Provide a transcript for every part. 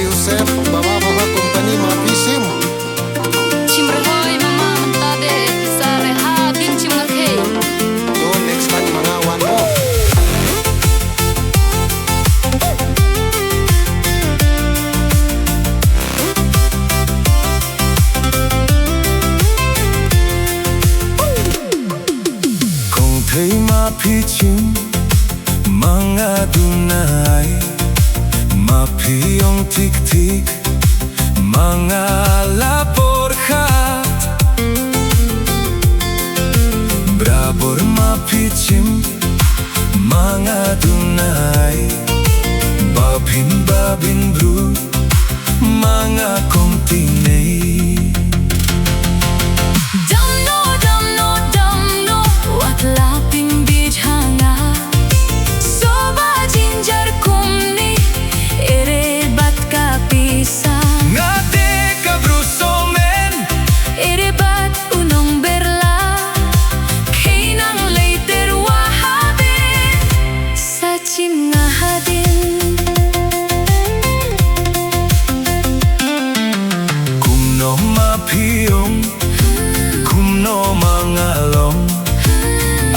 Yusef, Baba Company Mapisim. Chimrehoy mama mantade sare ha din chimngakhe. Doon next time mga wan mo. Kung thấy mapicim mga dunay, mapiyong tik-tik, mga laporkat, brabor mapicim mga dunay, babin-babin bro, mga kontinay. Damnoh Damnoh Damnoh wat laping bijhanga. Soba jinjar kumni ere bat kapisa. Ngate ka brusomen, Ere bat unong berla. Kainang later wahabin sa chimngahadin. kumno mapiyong, kumno mga long,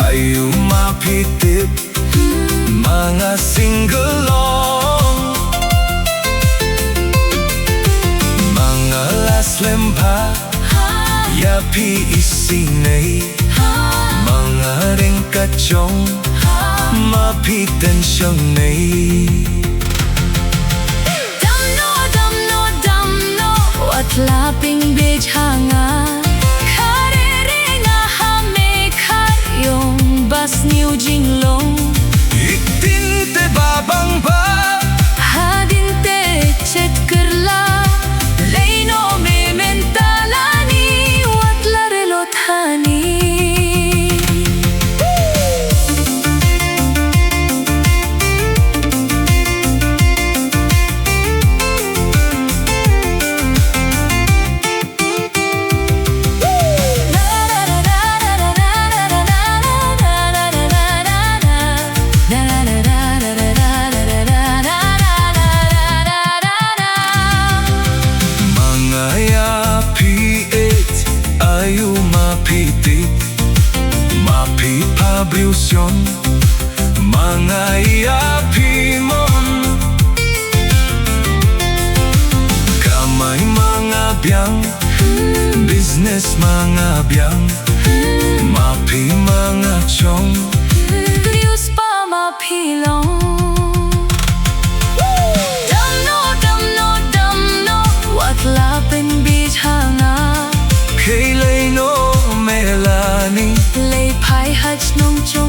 ayu mapitip, mga singalong, mga laslempa, yapi isinay, mga ringkachong, mapitensyanay. Damnoh Damnoh Damnoh wat laping bijhanga. Karere nga hamekar yung bas niu jinglong. Itinte babang ba, Hadinte chet kerla. Leino me mentalani wat larelothani. mga yapiit, ayu mapitik, mapipabriusyon, mga yapimon, kamay mga biyang, business mga biyang, mapi mga chong, Rius pa mapilong. Damnoh Damnoh Damnoh wat laping bijhanga. kailay no melani, Lay pai hach nong chong.